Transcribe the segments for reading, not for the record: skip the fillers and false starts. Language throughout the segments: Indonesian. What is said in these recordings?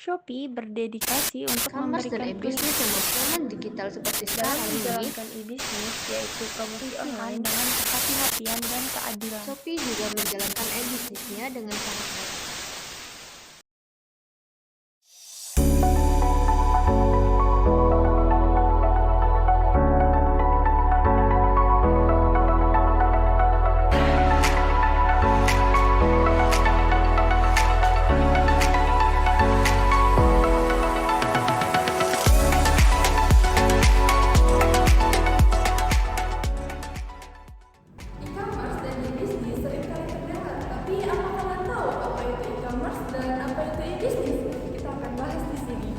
Shopee berdedikasi untuk E-commerce dan memberikan e-bisnis yang memperoleh digital seperti dalam sekarang ini, menjalankan e-bisnis, yaitu promosi online dengan kehati-hatian dan keadilan. Shopee juga menjalankan e-bisnisnya dengan sangat baik. E-commerce dan e-bisnis seringkali terdengar, tapi apa kalian tahu apa itu e-commerce dan apa itu e-bisnis? Kita akan bahas di sini.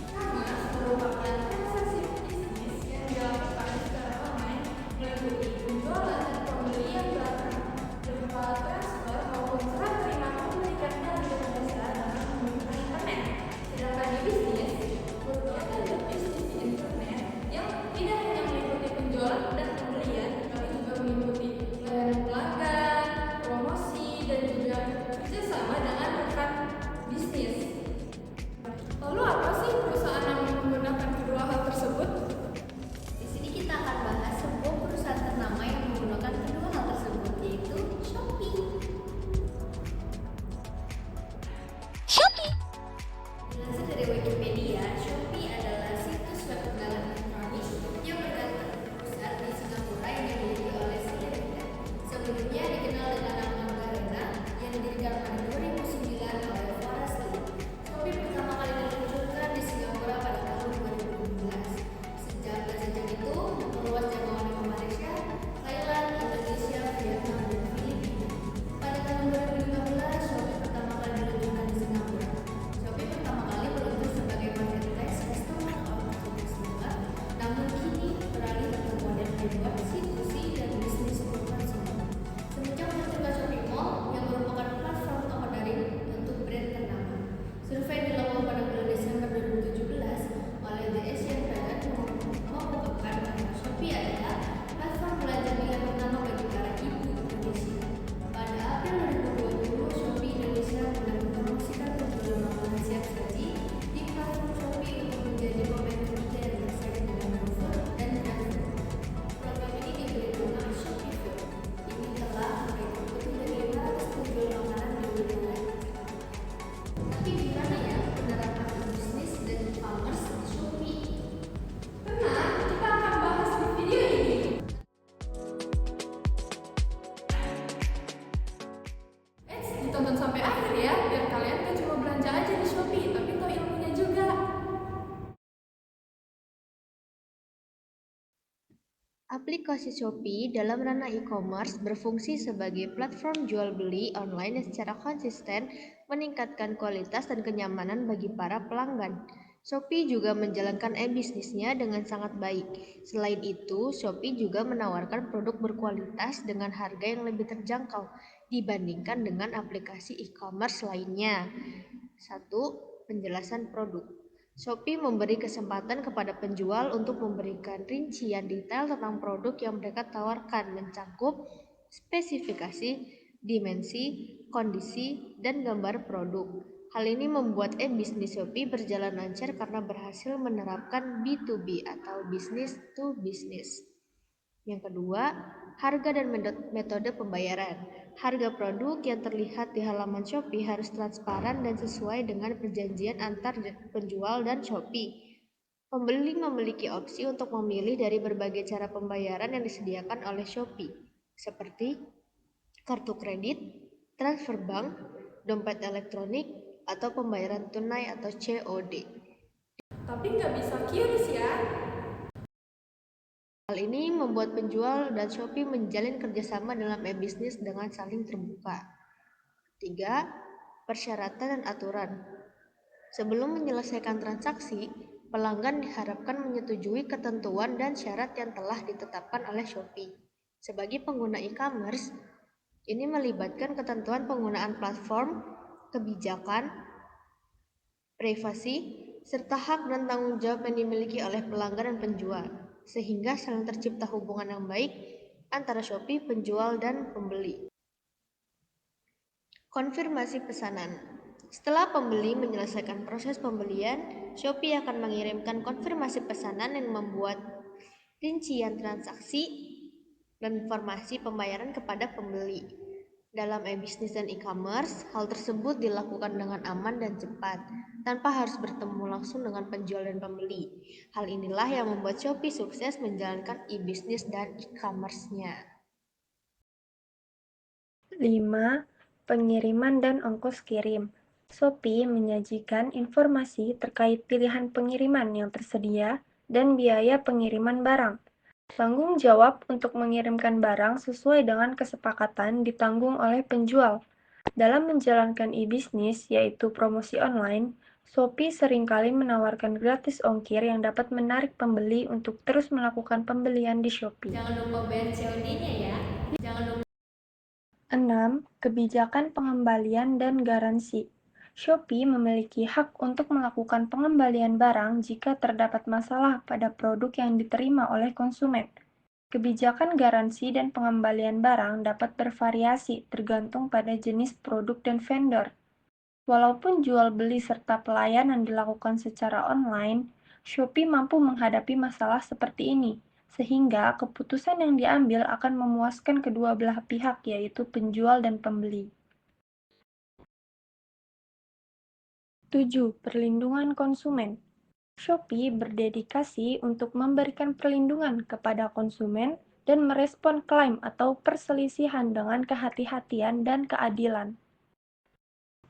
E-commerce merupakan transaksi bisnis yang dilakukan secara online meliputi penjualan dan pembelian barang berupa transfer maupun serah terima komunikasinya dengan besar dengan menggunakan internet. Sedangkan e-bisnis merupakan bisnis di internet yang tidak hanya meliputi penjualan dan pembelian, tapi juga meliputi layanan pelanggan, promosi, dan juga kerjasama dengan rekan bisnis. Lalu apa sih perusahaan yang menggunakan kedua hal tersebut? Di sini kita akan bahas sebuah perusahaan ternama yang menggunakan kedua hal tersebut, yaitu Shopee. Dilansir dari Wikipedia, Shopee adalah situs web penjualan elektronik yang berkantor pusat di Singapura yang dimiliki oleh Sri. Sebelumnya dikenal dengan nama Garena yang didirikan pada 2009 oleh Forrest Lee. Shopee pertama kali diluncurkan di Singapura pada tahun 2016. Sejak itu meluas jangkauannya ke Malaysia, Thailand, Indonesia, Vietnam, dan Filipina. Pada tahun 2015, Shopee pertama kali diluncurkan di Singapura. Shopee pertama kali meluncur sebagai marketplace customer outsourcing sebentar, namun kini beralih ke model membuat C2C dan bisnis to consumer. Semenjak meluncurkan Shopee Mall yang merupakan platform toko daring untuk brand ternama. Survei dilakukan pada bulan Desember 2017 oleh The Asian Pageant mengungkapkan bahwa Shopee adalah platform belanja pilihan pertama bagi para ibu Indonesia. Pada April 2020, Shopee Indonesia mulai mempromosikan penjualan makanan siap saji di platform Shopee untuk menjadi kompetitor yang bersaing dengan GoFood dan GrabFood. Program ini diberi nama Shopee Food. Ini telah mengikuti lebih dari 500 penjual makanan di wilayah. Tapi gimana ya penerapan bisnis dan e-commerce di Shopee? Tenang, kita akan bahas di video ini. Ditonton sampai akhir ya, biar kalian gak cuma belanja aja di Shopee, tapi tahu ilmunya juga. Aplikasi Shopee dalam ranah e-commerce berfungsi sebagai platform jual beli online yang secara konsisten meningkatkan kualitas dan kenyamanan bagi para pelanggan. Shopee juga menjalankan e-bisnisnya dengan sangat baik. Selain itu, Shopee juga menawarkan produk berkualitas dengan harga yang lebih terjangkau dibandingkan dengan aplikasi e-commerce lainnya. 1. Penjelasan produk. Shopee memberi kesempatan kepada penjual untuk memberikan rincian detail tentang produk yang mereka tawarkan, mencakup spesifikasi, dimensi, kondisi, dan gambar produk. Hal ini membuat e-bisnis Shopee berjalan lancar karena berhasil menerapkan B2B atau business to business. Yang kedua, harga dan metode pembayaran. Harga produk yang terlihat di halaman Shopee harus transparan dan sesuai dengan perjanjian antar penjual dan Shopee. Pembeli memiliki opsi untuk memilih dari berbagai cara pembayaran yang disediakan oleh Shopee, seperti kartu kredit, transfer bank, dompet elektronik, atau pembayaran tunai atau COD. Tapi nggak bisa QRIS ya. Hal ini membuat penjual dan Shopee menjalin kerjasama dalam e-bisnis dengan saling terbuka. 3. Persyaratan dan aturan. Sebelum menyelesaikan transaksi, pelanggan diharapkan menyetujui ketentuan dan syarat yang telah ditetapkan oleh Shopee. Sebagai pengguna e-commerce, ini melibatkan ketentuan penggunaan platform, kebijakan, privasi, serta hak dan tanggung jawab yang dimiliki oleh pelanggan dan penjual, sehingga saling tercipta hubungan yang baik antara Shopee, penjual, dan pembeli. Konfirmasi pesanan. Setelah pembeli menyelesaikan proses pembelian, Shopee akan mengirimkan konfirmasi pesanan yang membuat rincian transaksi dan informasi pembayaran kepada pembeli. Dalam e-bisnis dan e-commerce, hal tersebut dilakukan dengan aman dan cepat, tanpa harus bertemu langsung dengan penjual dan pembeli. Hal inilah yang membuat Shopee sukses menjalankan e-bisnis dan e-commerce-nya. 5. Pengiriman dan ongkos kirim. Shopee menyajikan informasi terkait pilihan pengiriman yang tersedia dan biaya pengiriman barang. Tanggung jawab untuk mengirimkan barang sesuai dengan kesepakatan ditanggung oleh penjual. Dalam menjalankan e-bisnis, yaitu promosi online, Shopee seringkali menawarkan gratis ongkir yang dapat menarik pembeli untuk terus melakukan pembelian di Shopee. Jangan lupa bayar COD-nya ya. 6. Kebijakan pengembalian dan garansi. Shopee memiliki hak untuk melakukan pengembalian barang jika terdapat masalah pada produk yang diterima oleh konsumen. Kebijakan garansi dan pengembalian barang dapat bervariasi tergantung pada jenis produk dan vendor. Walaupun jual beli serta pelayanan dilakukan secara online, Shopee mampu menghadapi masalah seperti ini, sehingga keputusan yang diambil akan memuaskan kedua belah pihak, yaitu penjual dan pembeli. 7. Perlindungan konsumen. Shopee berdedikasi untuk memberikan perlindungan kepada konsumen dan merespon klaim atau perselisihan dengan kehati-hatian dan keadilan.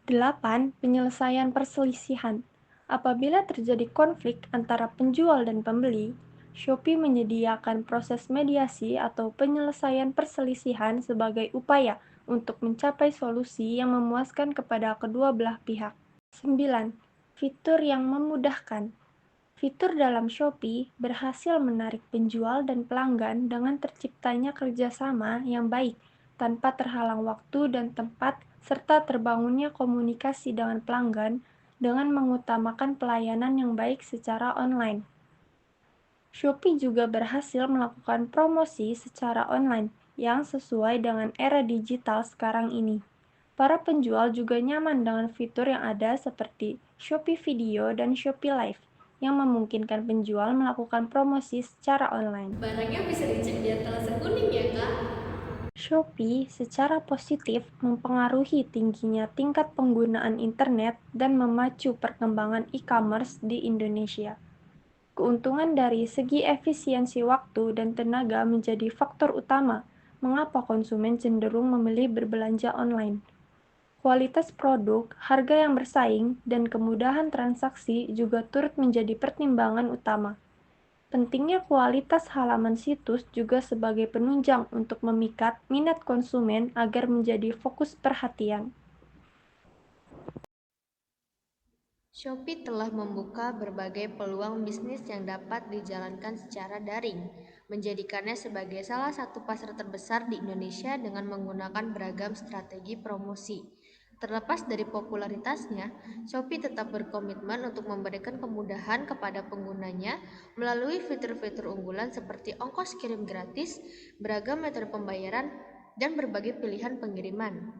8. Penyelesaian perselisihan. Apabila terjadi konflik antara penjual dan pembeli, Shopee menyediakan proses mediasi atau penyelesaian perselisihan sebagai upaya untuk mencapai solusi yang memuaskan kepada kedua belah pihak. 9. Fitur yang memudahkan. Fitur dalam Shopee berhasil menarik penjual dan pelanggan dengan terciptanya kerjasama yang baik tanpa terhalang waktu dan tempat, serta terbangunnya komunikasi dengan pelanggan dengan mengutamakan pelayanan yang baik secara online. Shopee juga berhasil melakukan promosi secara online yang sesuai dengan era digital sekarang ini. Para penjual juga nyaman dengan fitur yang ada seperti Shopee Video dan Shopee Live, yang memungkinkan penjual melakukan promosi secara online. Barangnya bisa dicek di etalase kuning ya kak. Shopee secara positif mempengaruhi tingginya tingkat penggunaan internet dan memacu perkembangan e-commerce di Indonesia. Keuntungan dari segi efisiensi waktu dan tenaga menjadi faktor utama mengapa konsumen cenderung memilih berbelanja online. Kualitas produk, harga yang bersaing, dan kemudahan transaksi juga turut menjadi pertimbangan utama. Pentingnya kualitas halaman situs juga sebagai penunjang untuk memikat minat konsumen agar menjadi fokus perhatian. Shopee telah membuka berbagai peluang bisnis yang dapat dijalankan secara daring, menjadikannya sebagai salah satu pasar terbesar di Indonesia dengan menggunakan beragam strategi promosi. Terlepas dari popularitasnya, Shopee tetap berkomitmen untuk memberikan kemudahan kepada penggunanya melalui fitur-fitur unggulan seperti ongkos kirim gratis, beragam metode pembayaran, dan berbagai pilihan pengiriman.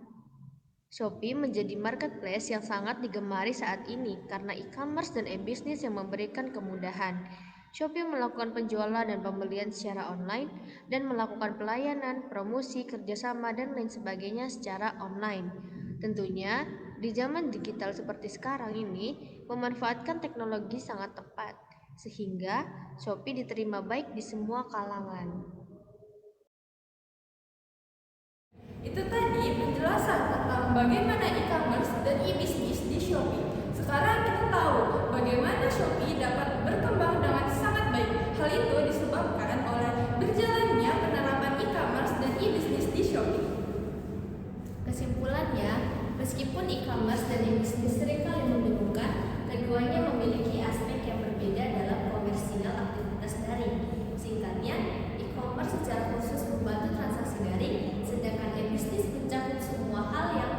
Shopee menjadi marketplace yang sangat digemari saat ini karena e-commerce dan e-bisnis yang memberikan kemudahan. Shopee melakukan penjualan dan pembelian secara online dan melakukan pelayanan, promosi, kerjasama, dan lain sebagainya secara online. Tentunya, di zaman digital seperti sekarang ini, memanfaatkan teknologi sangat tepat, sehingga Shopee diterima baik di semua kalangan. Itu tadi penjelasan tentang bagaimana e-commerce dan e-bisnis di Shopee. Sekarang kita tahu bagaimana Shopee dapat berkembang dengan sangat baik. Hal itu disebabkan oleh berjalannya penerapan e-commerce dan e-bisnis di Shopee. Kesimpulannya, meskipun e-commerce dan e-bisnis seringkali membingungkan, keduanya memiliki aspek yang berbeda dalam komersial aktivitas daring. Singkatnya, e-commerce secara khusus membantu transaksi daring, sedangkan e-bisnis mencakup semua hal yang